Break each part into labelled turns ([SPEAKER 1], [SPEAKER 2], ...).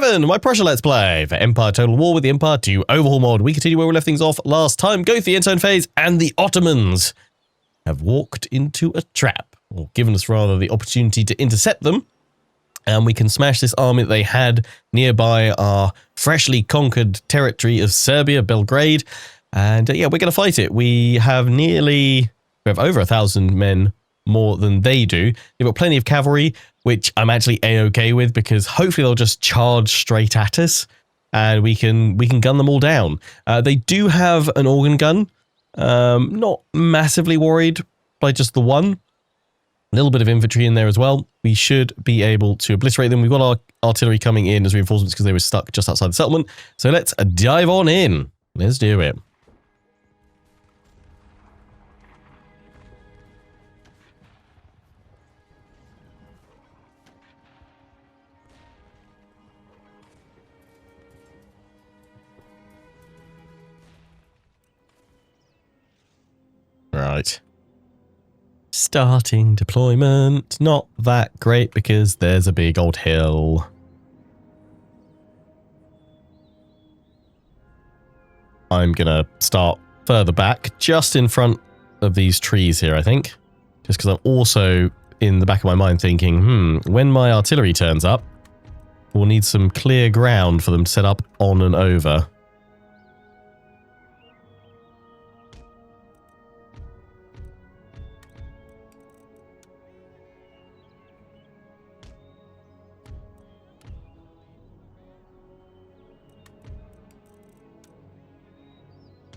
[SPEAKER 1] 7, my Prussia Let's Play for Empire Total War with the Empire 2 Overhaul mod. We continue where we left things off last time, going through the intern phase, and the Ottomans have walked into a trap, or given us rather the opportunity to intercept them, and we can smash this army that they had nearby our freshly conquered territory of Serbia, Belgrade, and yeah, we're going to fight it. We have over 1,000 men more than they do. They've got plenty of cavalry, which I'm actually a-okay with, because hopefully they'll just charge straight at us and we can gun them all down. They do have an organ gun. Not massively worried by just the one. A little bit of infantry in there as well. We should be able to obliterate them. We've got our artillery coming in as reinforcements because they were stuck just outside the settlement. So let's dive on in. Let's do it. Right. Starting deployment. Not that great because there's a big old hill. I'm gonna start further back, just in front of these trees here, I think. Just because I'm also in the back of my mind thinking, when my artillery turns up, we'll need some clear ground for them to set up on and over.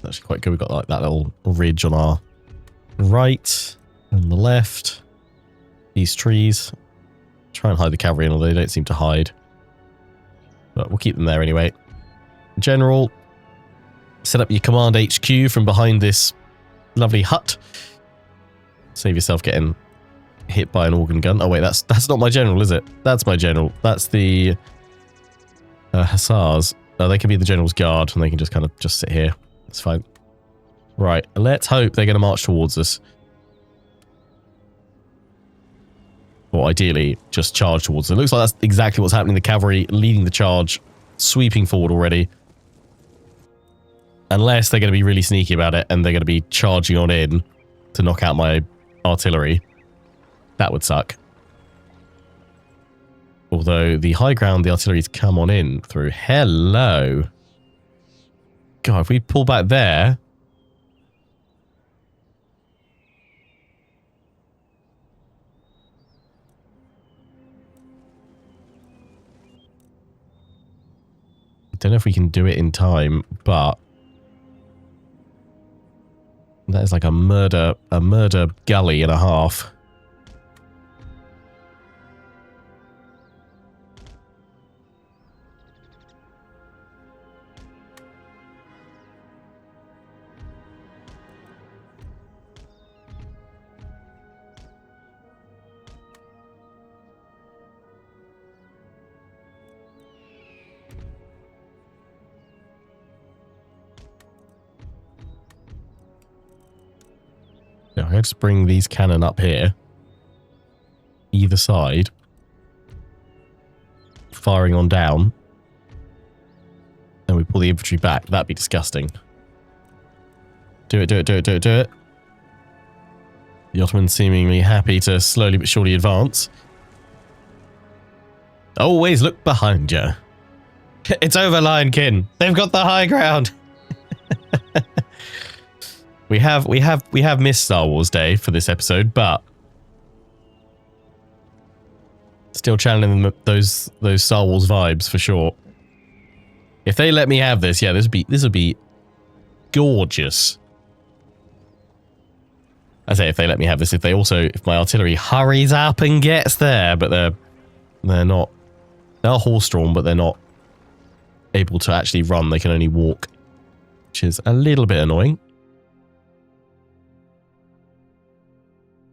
[SPEAKER 1] Actually quite good. We've got like that little ridge on our right and the left. These trees. Try and hide the cavalry in, although they don't seem to hide. But we'll keep them there anyway. General, set up your command HQ from behind this lovely hut. Save yourself getting hit by an organ gun. Oh wait, that's not my general, is it? That's my general. That's the hussars. They can be the general's guard, and they can just sit here. It's fine. Right, let's hope they're going to march towards us. Or ideally, just charge towards us. It looks like that's exactly what's happening. The cavalry leading the charge, sweeping forward already. Unless they're going to be really sneaky about it, and they're going to be charging on in to knock out my artillery. That would suck. Although the high ground, the artillery's come on in through. Hello. God, if we pull back there... I don't know if we can do it in time, but... that is like a murder gully and a half. Now, let's bring these cannon up here. Either side. Firing on down. And we pull the infantry back. That'd be disgusting. Do it, do it, do it, do it, do it. The Ottomans seemingly happy to slowly but surely advance. Always look behind you. It's over, Lion Kin. They've got the high ground. We have missed Star Wars Day for this episode, but still channeling them those Star Wars vibes for sure. If they let me have this, yeah, this would be gorgeous. I say if they let me have this, if my artillery hurries up and gets there, but they're not. They're horse-drawn, but they're not able to actually run. They can only walk, which is a little bit annoying.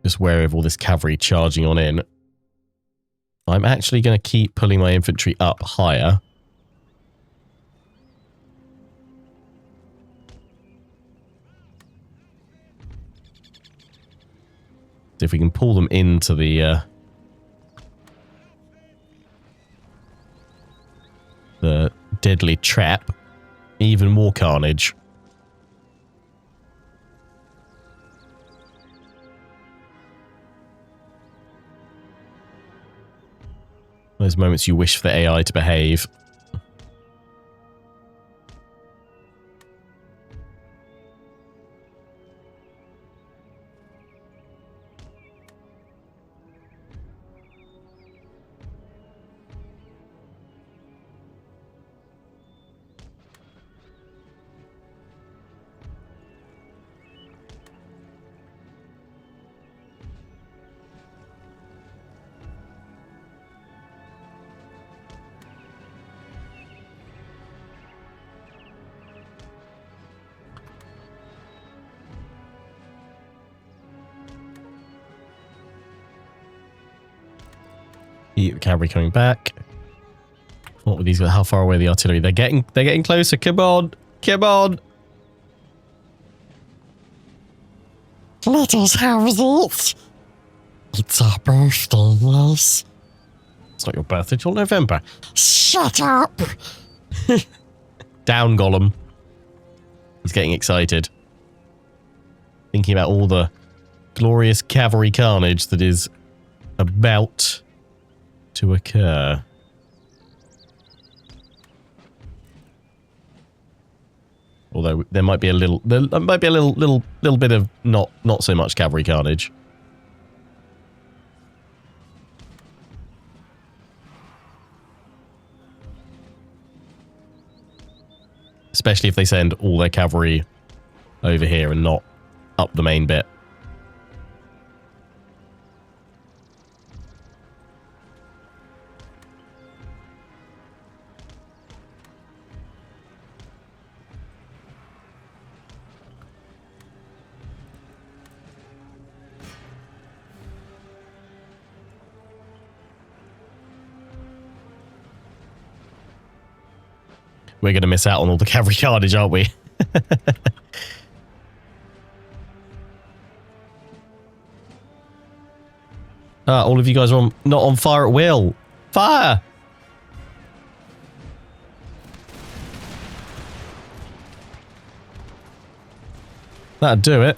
[SPEAKER 1] Just wary of all this cavalry charging on in. I'm actually going to keep pulling my infantry up higher. See if we can pull them into the the deadly trap. Even more carnage. Those moments you wish for the AI to behave. The cavalry coming back. What were these? How far away are the artillery? They're getting closer. Come on, come on.
[SPEAKER 2] Let us have it. It's our birthday, yes.
[SPEAKER 1] It's not your birthday till November.
[SPEAKER 2] Shut up.
[SPEAKER 1] Down, Gollum. He's getting excited. Thinking about all the glorious cavalry carnage that is about to occur. Although there might be a little bit of not so much cavalry carnage. Especially if they send all their cavalry over here and not up the main bit. We're going to miss out on all the cavalry carnage, aren't we? All of you guys are not on fire at will. Fire! That'd do it.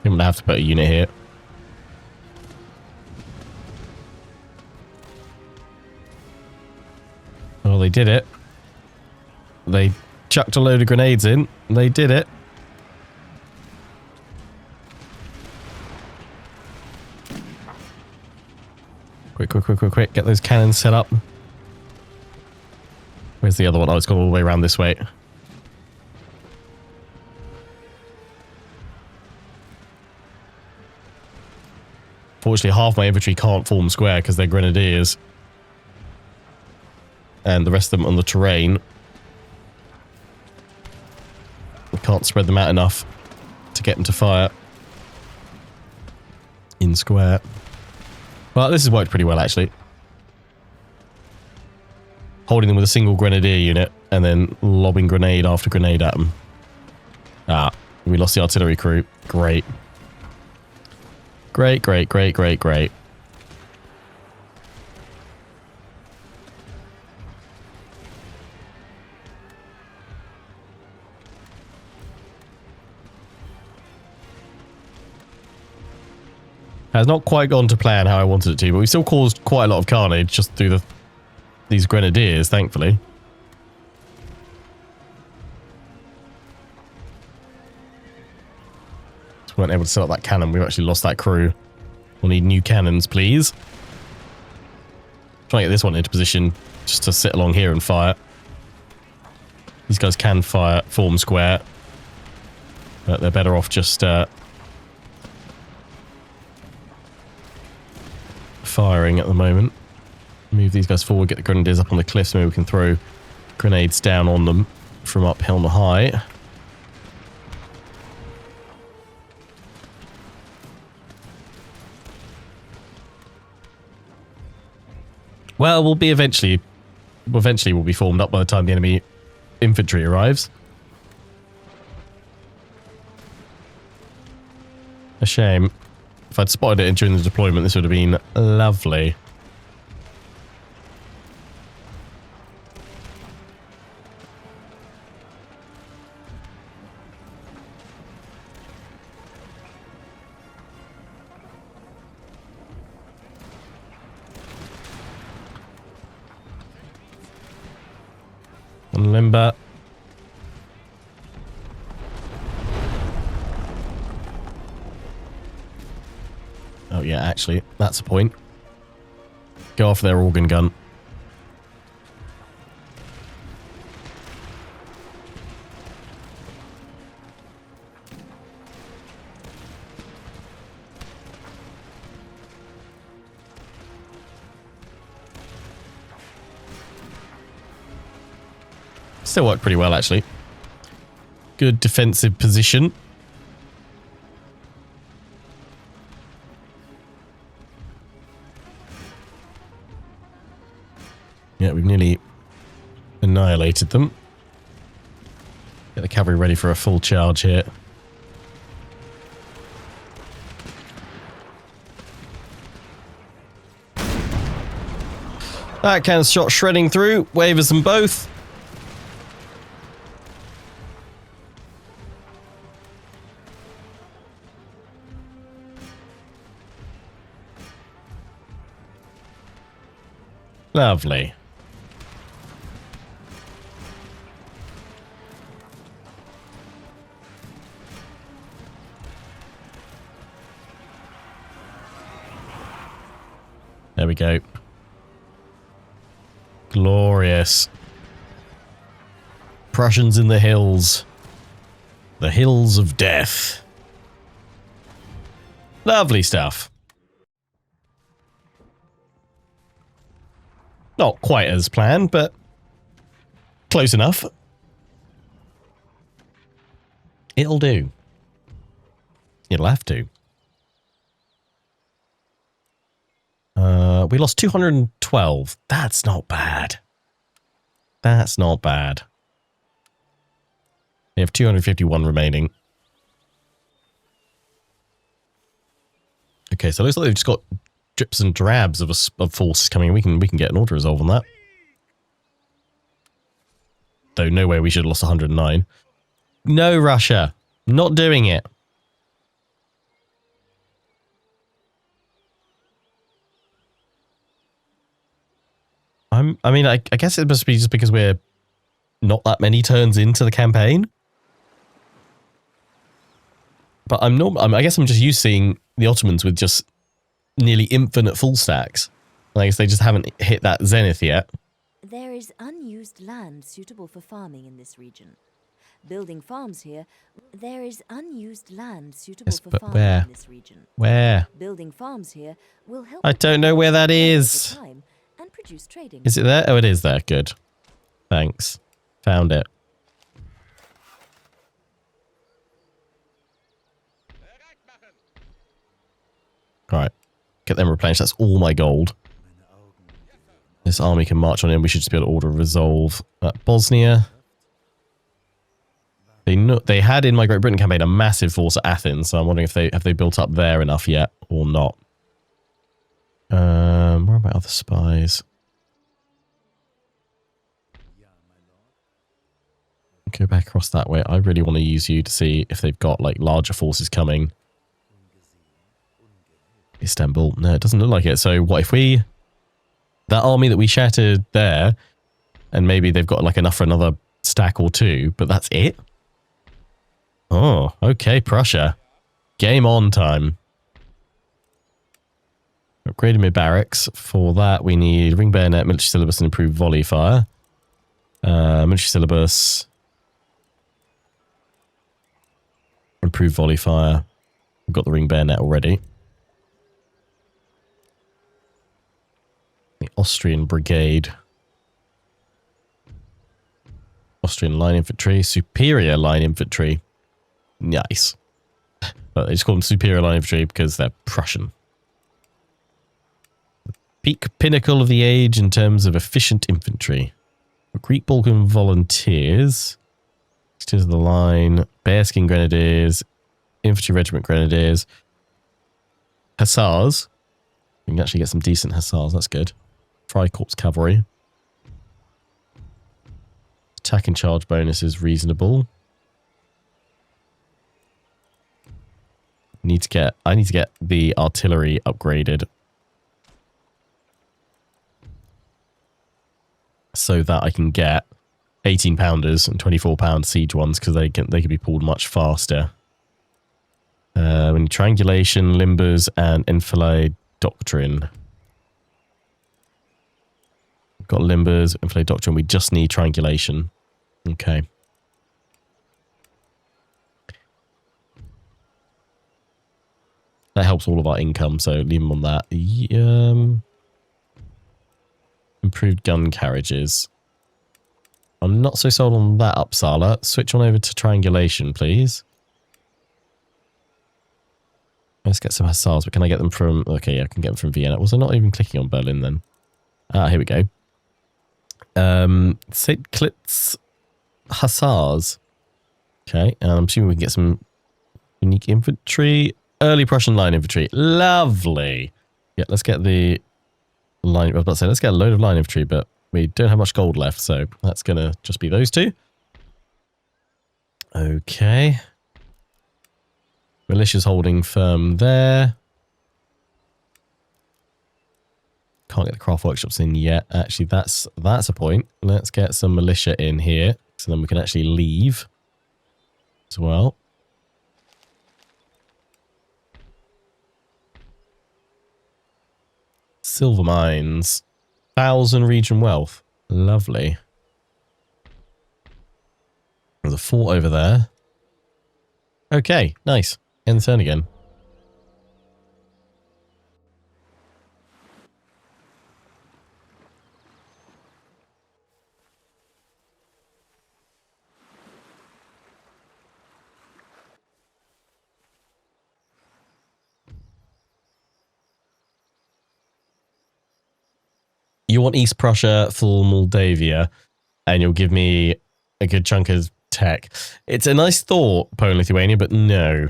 [SPEAKER 1] I'm gonna have to put a unit here. Oh, they did it. They chucked a load of grenades in. They did it. Quick, quick, quick, quick, quick. Get those cannons set up. Where's the other one? Oh, it's gone all the way around this way. Fortunately, half my infantry can't form square because they're grenadiers. And the rest of them on the terrain. We can't spread them out enough to get them to fire in square. Well, this has worked pretty well, actually. Holding them with a single grenadier unit and then lobbing grenade after grenade at them. Ah, we lost the artillery crew. Great. Great, great, great, great, great. Has not quite gone to plan how I wanted it to, but we still caused quite a lot of carnage just through these grenadiers, thankfully. We weren't able to set up that cannon. We've actually lost that crew. We'll need new cannons, please. Try and get this one into position just to sit along here and fire. These guys can fire, form square. But they're better off just firing at the moment. Move these guys forward, get the grenadiers up on the cliffs. Maybe we can throw grenades down on them from up on the high. Well, we'll be eventually we'll be formed up by the time the enemy infantry arrives. A shame. If I'd spotted it during the deployment, this would have been lovely. And limber. Oh yeah, actually, that's a point. Go off their organ gun. Still worked pretty well, actually. Good defensive position. Yeah, we've nearly annihilated them. Get the cavalry ready for a full charge here. That cannon shot shredding through. Wavers them both. Lovely. There we go. Glorious. Prussians in the hills. The hills of death. Lovely stuff. Not quite as planned, but close enough. It'll do. It'll have to. We lost 212. That's not bad. That's not bad. We have 251 remaining. Okay, so it looks like they've just got drips and drabs of forces coming. We can get an auto resolve on that. Though no way we should have lost 109. No, Russia. Not doing it. I mean, I guess it must be just because we're not that many turns into the campaign. But I guess I'm just used to seeing the Ottomans with just nearly infinite full stacks. I guess they just haven't hit that zenith yet.
[SPEAKER 3] There is unused land suitable for farming in this region. Building farms here, there is unused land suitable
[SPEAKER 1] Yes,
[SPEAKER 3] for
[SPEAKER 1] but
[SPEAKER 3] farming
[SPEAKER 1] where?
[SPEAKER 3] in this region.
[SPEAKER 1] Where?
[SPEAKER 3] Building farms here will help.
[SPEAKER 1] I don't know where that is.
[SPEAKER 3] And produce trading.
[SPEAKER 1] Is it there? Oh, it is there. Good. Thanks. Found it. Alright. Get them replenished. That's all my gold. This army can march on in. We should just be able to order a resolve. Bosnia. They had in my Great Britain campaign a massive force at Athens, so I'm wondering if they built up there enough yet or not. Where are my other spies? Go back across that way. I really want to use you to see if they've got like larger forces coming. Istanbul. No, it doesn't look like it. So what if we... That army that we shattered there, and maybe they've got like enough for another stack or two, but that's it? Oh, okay, Prussia. Game on time. Upgraded my barracks. For that, we need ring bayonet, military syllabus, and improved volley fire. Military syllabus. Improved volley fire. We've got the ring bayonet already. The Austrian brigade. Austrian line infantry. Superior line infantry. Nice. But they just call them superior line infantry because they're Prussian. Peak pinnacle of the age in terms of efficient infantry. Greek Balkan volunteers. To the line. Bearskin grenadiers. Infantry regiment grenadiers. Hussars. We can actually get some decent hussars. That's good. Tricorps cavalry. Attack and charge bonus is reasonable. I need to get the artillery upgraded so that I can get 18 pounders and 24 pound siege ones because they can be pulled much faster. We need triangulation, limbers, and enfilade doctrine. We've got limbers, enfilade doctrine. We just need triangulation. Okay. That helps all of our income, so leave them on that. Improved gun carriages. I'm not so sold on that, Uppsala. Switch on over to triangulation, please. Let's get some hussars, but can I get them from... Okay, yeah, I can get them from Vienna. Was I not even clicking on Berlin then? Ah, here we go. St. Klitz hussars. Okay, and I'm assuming we can get some unique infantry. Early Prussian line infantry. Lovely. Yeah, let's get the line... I was about to say, let's get a load of line infantry, but we don't have much gold left, so that's going to just be those two. Okay. Militia's holding firm there. Can't get the craft workshops in yet. Actually, that's a point. Let's get some militia in here, so then we can actually leave as well. Silver mines. 1,000 region wealth. Lovely. There's a fort over there. Okay, nice. End the turn again. You want East Prussia, full Moldavia, and you'll give me a good chunk of tech. It's a nice thought, Poland, Lithuania, but no.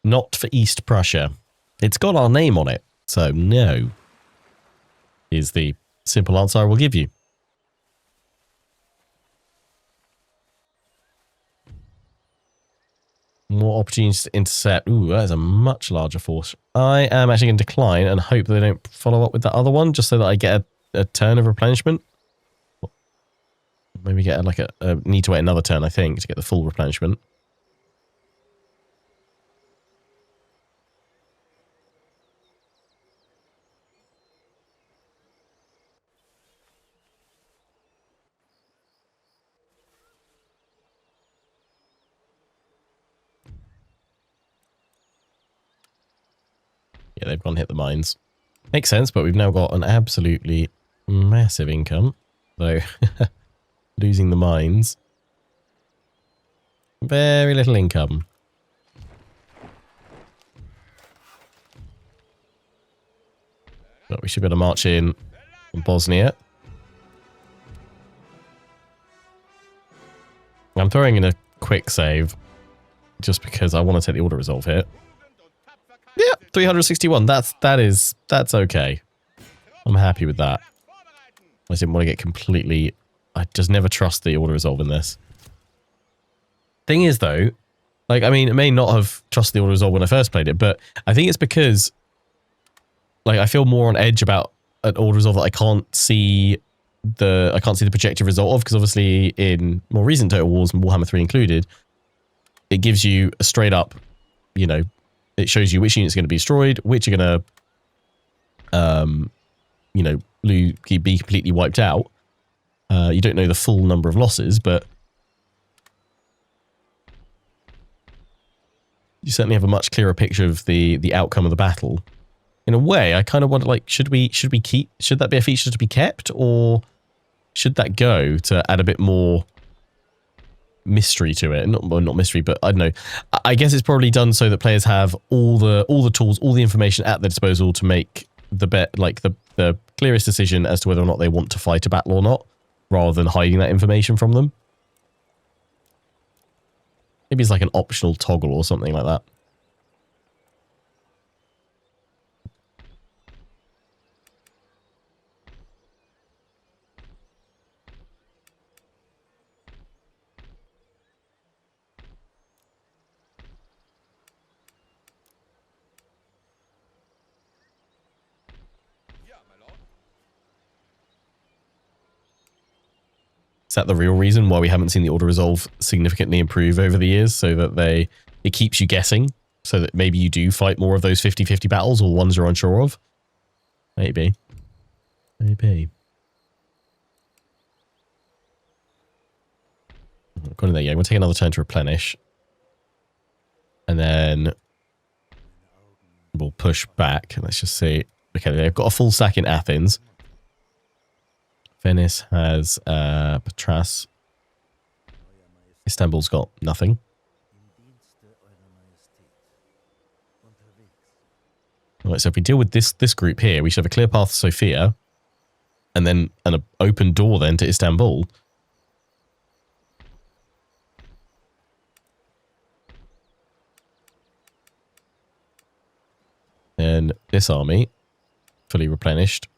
[SPEAKER 1] Not for East Prussia. It's got our name on it, so no. Is the simple answer I will give you. More opportunities to intercept. Ooh, that is a much larger force. I am actually going to decline and hope they don't follow up with that other one, just so that I get a turn of replenishment. Maybe get like a need to wait another turn, I think, to get the full replenishment. Yeah, they've gone hit the mines. Makes sense, but we've now got an absolutely massive income. Though, losing the mines. Very little income. But we should be able to march in on Bosnia. I'm throwing in a quick save just because I want to take the auto resolve here. Yeah, 361. That's okay. I'm happy with that. I didn't want to get completely... I just never trust the auto resolve in this. Thing is though, like, I mean, it may not have trusted the auto resolve when I first played it, but I think it's because like I feel more on edge about an auto resolve that I can't see the projected result of, because obviously in more recent Total Wars, and Warhammer 3 included, it gives you a straight up, you know, it shows you which units are going to be destroyed, which are going to, you know, be completely wiped out. You don't know the full number of losses, but you certainly have a much clearer picture of the outcome of the battle. In a way, I kind of wonder, like, should that be a feature to be kept, or should that go to add a bit more mystery to it. Not mystery, but I don't know. I guess it's probably done so that players have all the tools, all the information at their disposal to make the the clearest decision as to whether or not they want to fight a battle or not, rather than hiding that information from them. Maybe it's like an optional toggle or something like that. Is that the real reason why we haven't seen the auto resolve significantly improve over the years? So that it keeps you guessing, so that maybe you do fight more of those 50-50 battles or ones you're unsure of? Maybe. Maybe. Got in there, yeah. We'll take another turn to replenish. And then we'll push back. Let's just see. Okay, they've got a full stack in Athens. Venice has Patras. Istanbul's got nothing. Alright, so if we deal with this group here, we should have a clear path to Sofia, and then an open door then to Istanbul. And this army, fully replenished.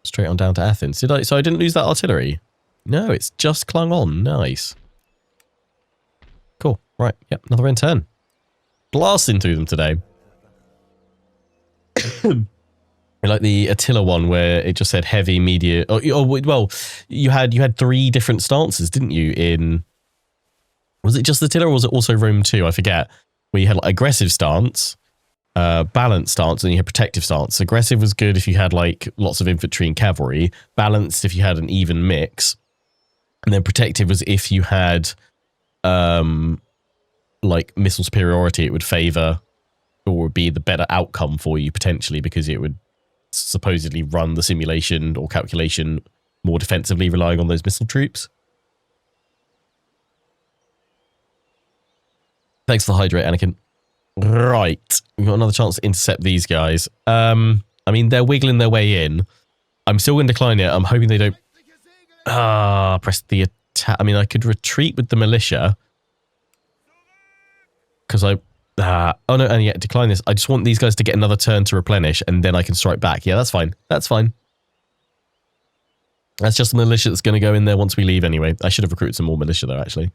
[SPEAKER 1] Straight on down to Athens. So I didn't lose that artillery? No, it's just clung on. Nice. Cool. Right. Yep. Another end turn. Blasting through them today. Like the Attila one where it just said heavy, media. Well, you had 3 different stances, didn't you? Was it just Attila or was it also Rome 2? I forget. Where you had like aggressive stance, balanced stance, and you had protective stance. Aggressive was good if you had like lots of infantry and cavalry. Balanced if you had an even mix, and then protective was if you had like missile superiority. It would favor or would be the better outcome for you potentially, because it would supposedly run the simulation or calculation more defensively, relying on those missile troops. Thanks for the hydrate, Anakin. Right, we've got another chance to intercept these guys. I mean, they're wiggling their way in. I'm still going to decline it. I'm hoping they don't... press the attack. I mean, I could retreat with the militia. Because I... oh no, and yeah, decline this. I just want these guys to get another turn to replenish, and then I can strike back. Yeah, that's fine. That's fine. That's just the militia that's going to go in there once we leave anyway. I should have recruited some more militia though, actually.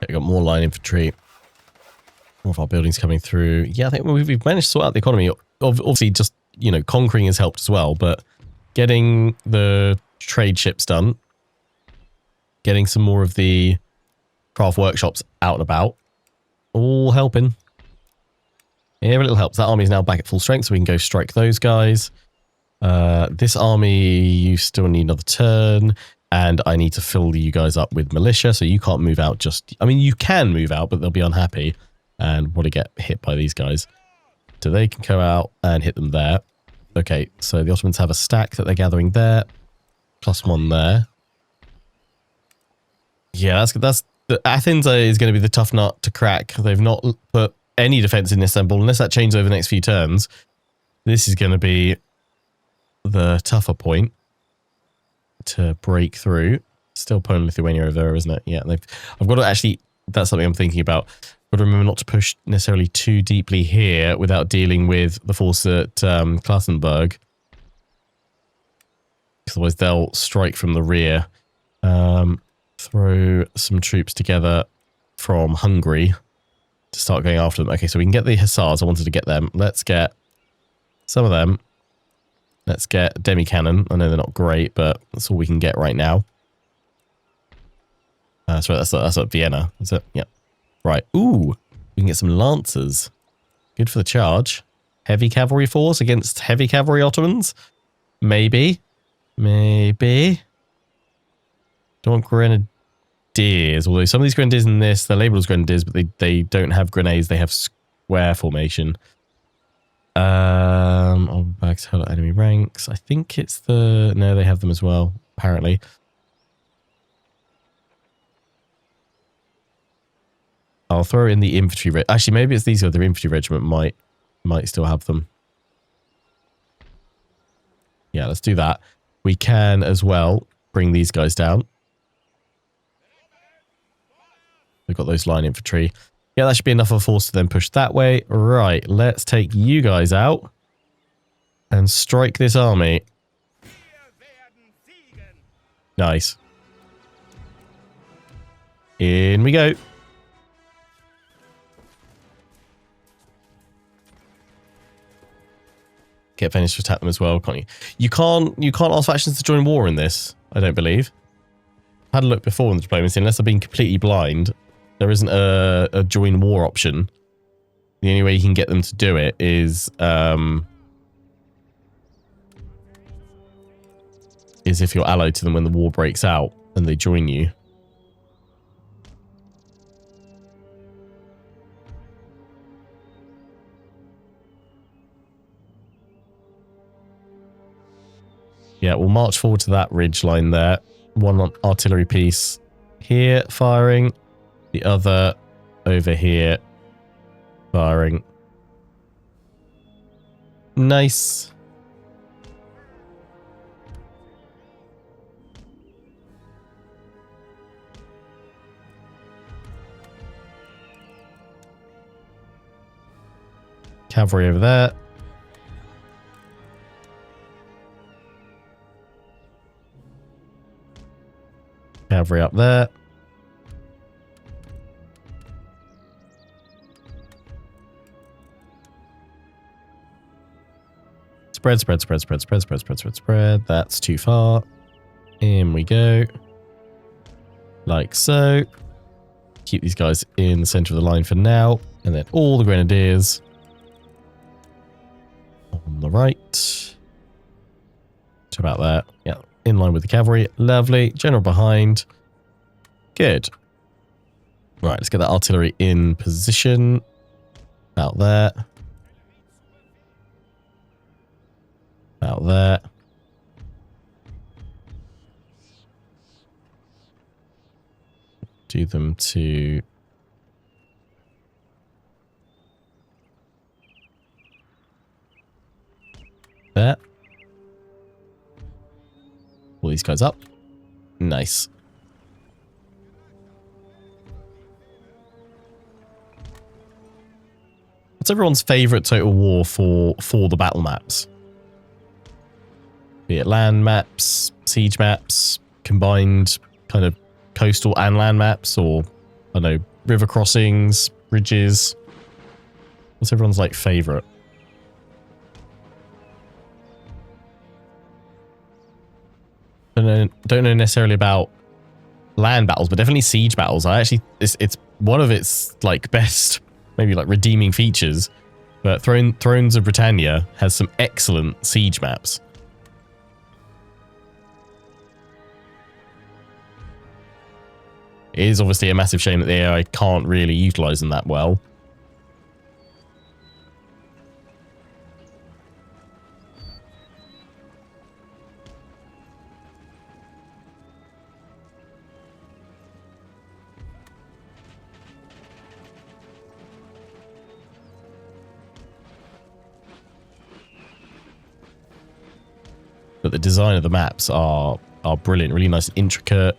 [SPEAKER 1] Okay, got more line infantry. More of our buildings coming through. Yeah, I think we've managed to sort out the economy. Obviously, just, you know, conquering has helped as well, but getting the trade ships done, getting some more of the craft workshops out and about, all helping. Every little helps. That army is now back at full strength, so we can go strike those guys. This army, you still need another turn. And I need to fill you guys up with militia, so you can't move out just... I mean, you can move out, but they'll be unhappy and want to get hit by these guys. So they can go out and hit them there. Okay, so the Ottomans have a stack that they're gathering there. +1 there. Yeah, that's Athens is going to be the tough nut to crack. They've not put any defense in Istanbul, unless that changes over the next few turns. This is going to be the tougher point to break through. Still Poland, Lithuania over there, isn't it? Yeah, I've got to actually... That's something I'm thinking about. Got to remember not to push necessarily too deeply here without dealing with the force at Klassenburg. Otherwise they'll strike from the rear. Throw some troops together from Hungary to start going after them. Okay, so we can get the Hussars. I wanted to get them. Let's get some of them. Let's get demi-cannon. I know they're not great, but that's all we can get right now. Sorry, that's at Vienna, is it? Yep. Right. Ooh, we can get some lancers. Good for the charge. Heavy cavalry force against heavy cavalry Ottomans? Maybe. Maybe. Don't want grenadiers. Although some of these grenadiers in this, they're labeled as grenadiers, but they don't have grenades. They have square formation. On back to enemy ranks. I think it's the... No, they have them as well, apparently. I'll throw in the infantry. Actually, maybe it's these other infantry regiment might still have them. Yeah, let's do that. We can as well bring these guys down. We've got those line infantry. Yeah, that should be enough of a force to then push that way. Right, let's take you guys out and strike this army. Nice. In we go. Get Venice to attack them as well, can't you? You can't ask factions to join war in this, I don't believe. I had a look before in the diplomacy, unless I've been completely blind. There isn't a join war option. The only way you can get them to do it is if you're allied to them when the war breaks out and they join you. Yeah, we'll march forward to that ridge line there. One artillery piece here firing. The other over here firing. Nice. Cavalry over there. Cavalry up there. Spread, spread, spread, spread, spread, spread, spread, spread, spread. That's too far. In we go. Like so. Keep these guys in the center of the line for now. And then all the grenadiers on the right. To about there. Yeah. In line with the cavalry. Lovely. General behind. Good. Right, let's get that artillery in position. About there. About there. Do them to... there. Pull these guys up. Nice. What's everyone's favourite Total War for the battle maps? Be it land maps, siege maps, combined kind of coastal and land maps, or, I don't know, river crossings, bridges. What's everyone's, like, favourite? Don't know necessarily about land battles, but definitely siege battles. It's one of its, like, best, maybe, like, redeeming features. But Thrones of Britannia has some excellent siege maps. It is obviously a massive shame that the AI can't really utilise them that well. But the design of the maps are brilliant, really nice, intricate.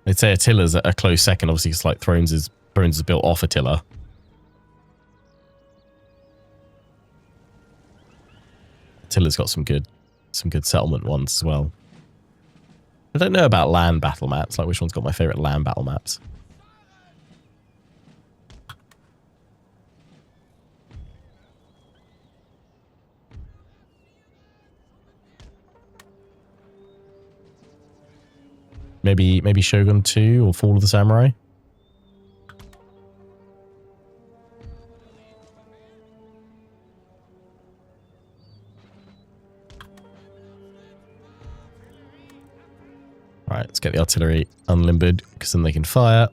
[SPEAKER 1] I'd say Attila's a close second. Obviously, it's like Thrones is built off Attila. Attila's got some good settlement ones as well. I don't know about land battle maps. Like, which one's got my favorite land battle maps? Maybe Shogun 2 or Fall of the Samurai. Alright, let's get the artillery unlimbered, because then they can fire.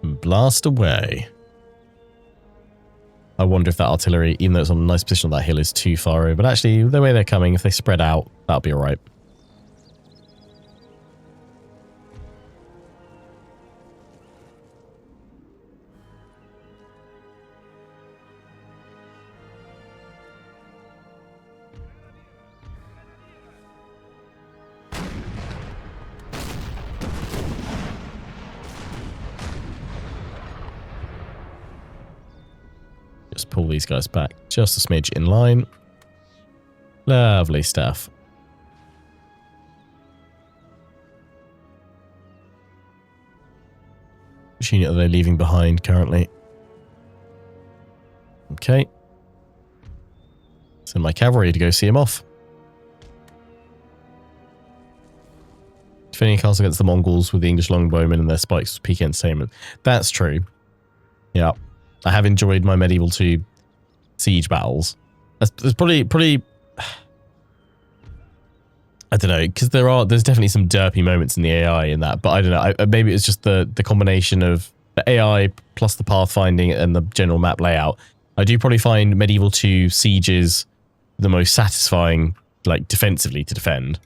[SPEAKER 1] And blast away. I wonder if that artillery, even though it's on a nice position on that hill, is too far over. But actually, the way they're coming, if they spread out, that'll be alright. Just pull these guys back just a smidge in line. Lovely stuff. Which unit are they leaving behind currently? Okay. Send my cavalry to go see him off. Defending a castle against the Mongols with the English longbowmen and their spikes with peak entertainment. That's true. Yeah. I have enjoyed my Medieval 2 siege battles. There's probably I don't know, because there's definitely some derpy moments in the AI in that, but I don't know. Maybe it's just the combination of the AI plus the pathfinding and the general map layout. I do probably find Medieval 2 sieges the most satisfying, like, defensively to defend.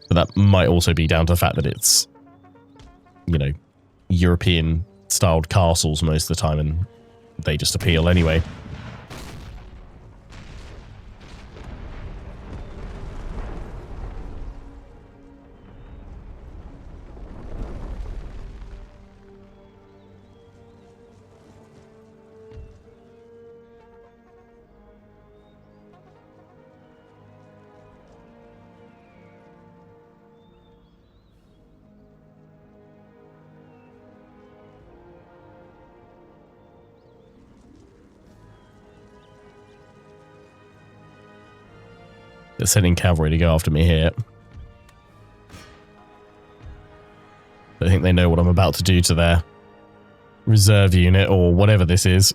[SPEAKER 1] But that might also be down to the fact that it's, you know, European-styled castles most of the time, and they just appeal anyway. They're sending cavalry to go after me here. I think they know what I'm about to do to their reserve unit or whatever this is.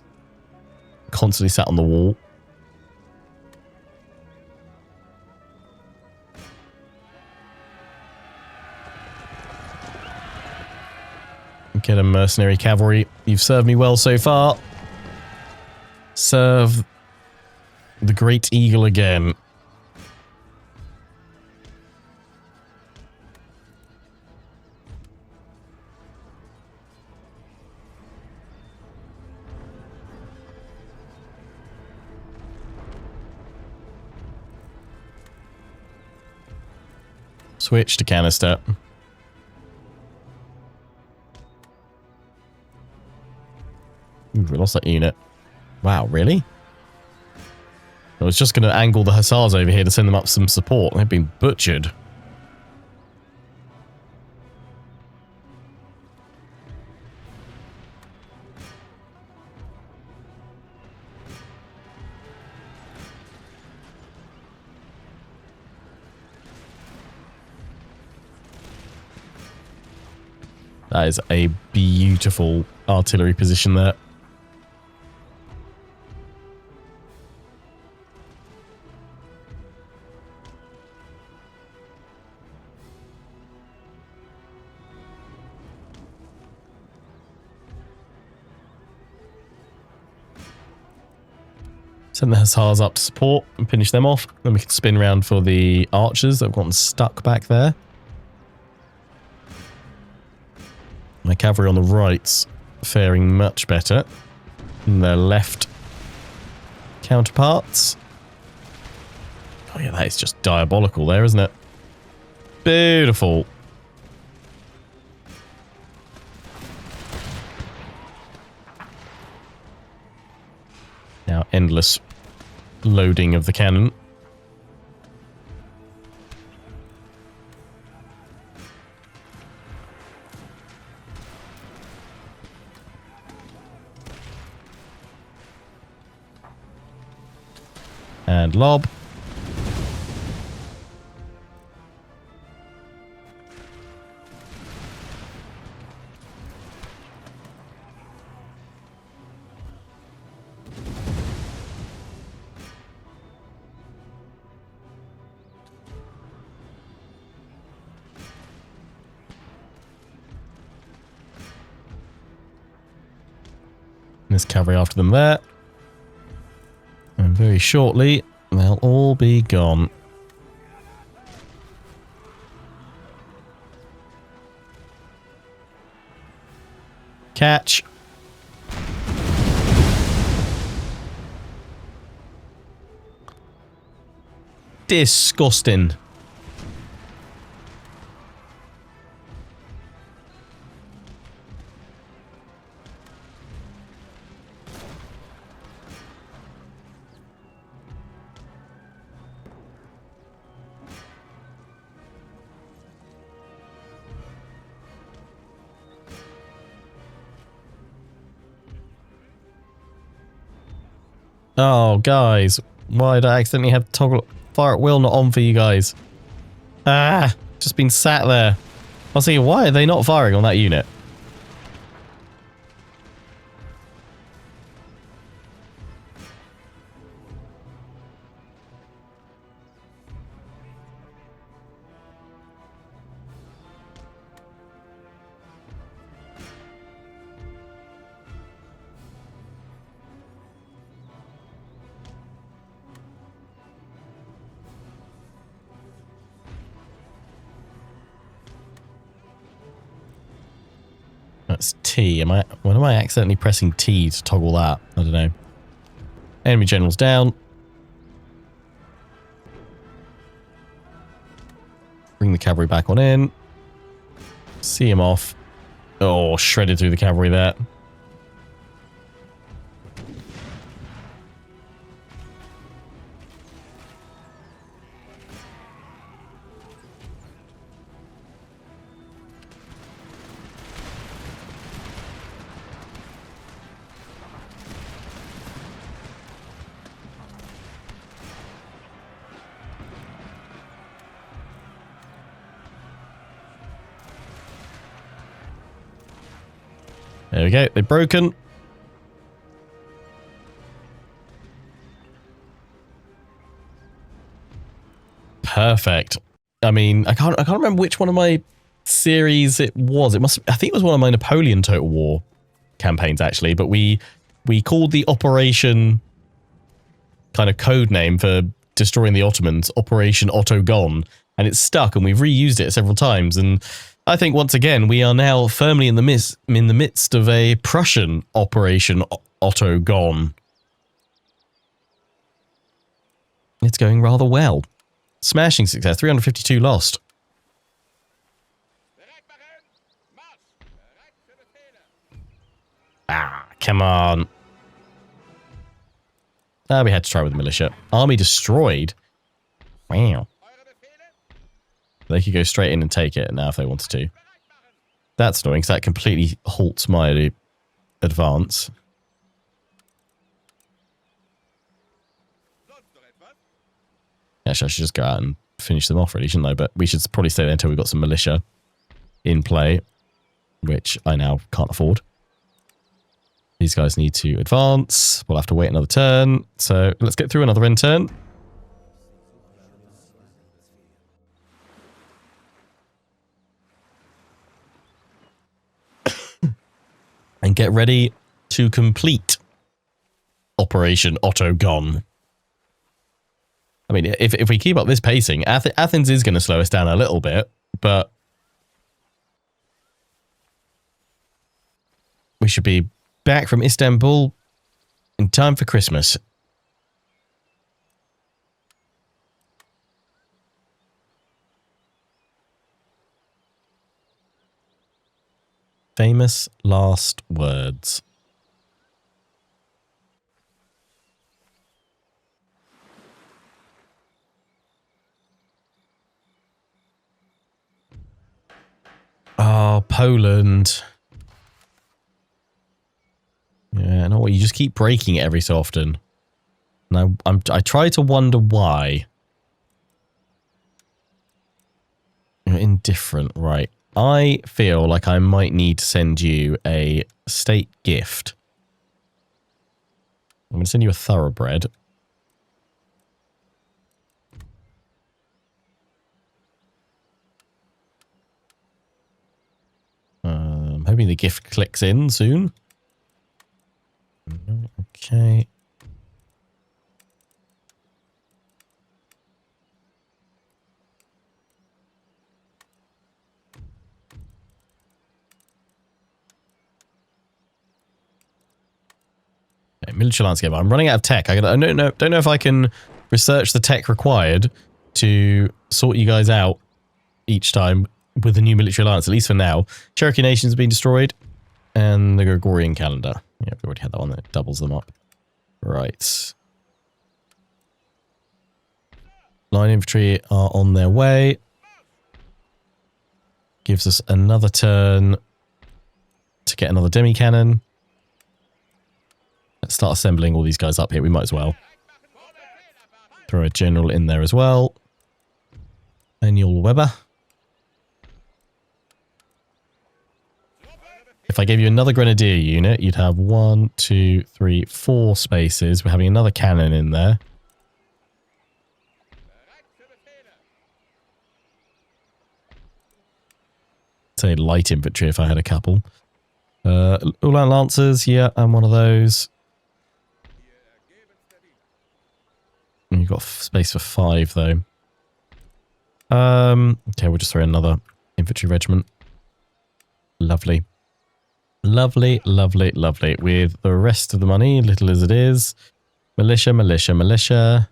[SPEAKER 1] Constantly sat on the wall. Get a mercenary cavalry. You've served me well so far. Serve the Great Eagle again. Switch to canister. Ooh, we lost that unit. Wow, really? I was just going to angle the hussars over here to send them up some support. They've been butchered. That is a beautiful artillery position there. Send the hussars up to support and finish them off. Then we can spin around for the archers that have gotten stuck back there. My cavalry on the right's faring much better than their left counterparts. Oh yeah, that is just diabolical there, isn't it? Beautiful. Now endless loading of the cannon. And lob. There's cavalry after them there. And very shortly, they'll all be gone. Catch. Disgusting. Oh, guys. Why did I accidentally have toggle fire at will not on for you guys? Ah, just been sat there. I was thinking, why are they not firing on that unit? That's T. When am I accidentally pressing T to toggle that? I don't know. Enemy general's down. Bring the cavalry back on in. See him off. Oh, shredded through the cavalry there. There we go. They're broken. Perfect. I mean, I can't remember which one of my series it was. I think it was one of my Napoleon Total War campaigns actually, but we called the operation kind of code name for destroying the Ottomans, Operation Otto Gone, and it's stuck and we've reused it several times, and I think once again we are now firmly in the midst of a Prussian Operation Otto Gone. It's going rather well. Smashing success, 352 lost. Ah, come on. Ah, we had to try with the militia. Army destroyed. Wow. They could go straight in and take it now if they wanted to. That's annoying because that completely halts my advance. Actually, I should just go out and finish them off really, shouldn't I? But we should probably stay there until we've got some militia in play, which I now can't afford. These guys need to advance. We'll have to wait another turn. So let's get through another end turn. And get ready to complete Operation Otto Gone. I mean, if we keep up this pacing, Athens is going to slow us down a little bit, but we should be back from Istanbul in time for Christmas. Famous last words. Oh, Poland. Yeah, no, you just keep breaking it every so often. And I try to wonder why. You're indifferent, right. I feel like I might need to send you a state gift. I'm going to send you a thoroughbred. I'm hoping the gift clicks in soon. Okay. Okay, military landscape. I'm running out of tech. I don't know if I can research the tech required to sort you guys out each time with the new military alliance, at least for now. Cherokee Nation's been destroyed. And the Gregorian calendar. Yeah, we already had that one that doubles them up. Right. Line infantry are on their way. Gives us another turn to get another demi-cannon. Let's start assembling all these guys up here. We might as well. Throw a general in there as well. Daniel Weber. If I gave you another grenadier unit, you'd have 1, 2, 3, 4 spaces. We're having another cannon in there. Say light infantry if I had a couple. Ulan Lancers, yeah, I'm one of those. And you've got space for 5 though. Okay, we'll just throw another infantry regiment. Lovely. Lovely, lovely, lovely. With the rest of the money, little as it is. Militia, militia, militia.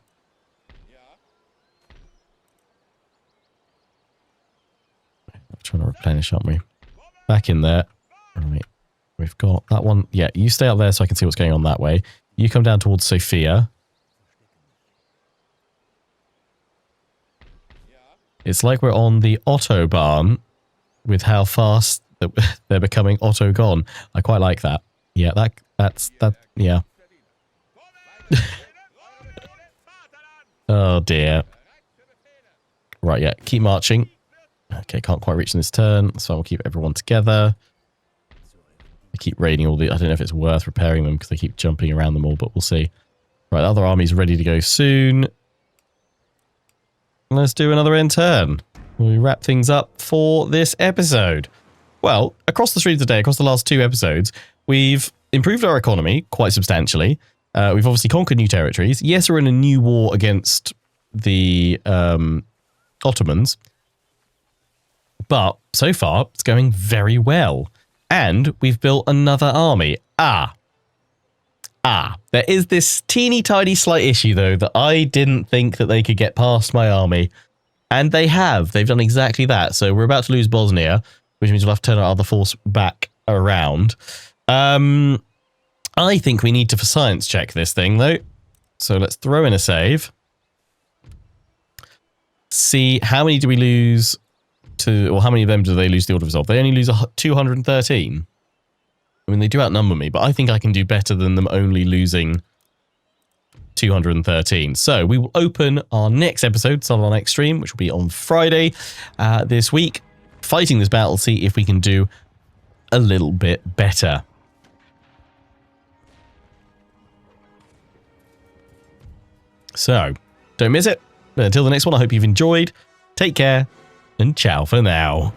[SPEAKER 1] We're trying to replenish, aren't we? Back in there. Right. We've got that one. Yeah, you stay up there so I can see what's going on that way. You come down towards Sofia. It's like we're on the Autobahn with how fast they're becoming auto-gone. I quite like that. Yeah, that's yeah. Oh dear. Right, yeah, keep marching. Okay, can't quite reach in this turn, so I'll keep everyone together. I keep raiding all the... I don't know if it's worth repairing them because they keep jumping around them all, but we'll see. Right, the other army's ready to go soon. Let's do another end turn. We wrap things up for this episode. Well, across the streams today, across the last 2 episodes, we've improved our economy quite substantially. We've obviously conquered new territories. Yes, we're in a new war against the Ottomans. But so far, it's going very well. And we've built another army. There is this teeny tiny slight issue, though, that I didn't think that they could get past my army. And they have. They've done exactly that. So we're about to lose Bosnia, which means we'll have to turn our other force back around. I think we need to for science check this thing, though. So let's throw in a save. See, how many do we lose to, or how many of them do they lose the order of resolve? They only lose 213. I mean, they do outnumber me, but I think I can do better than them only losing 213. So we will open our next episode, start our next stream, which will be on Friday this week, fighting this battle, see if we can do a little bit better. So, don't miss it. But until the next one, I hope you've enjoyed. Take care, and ciao for now.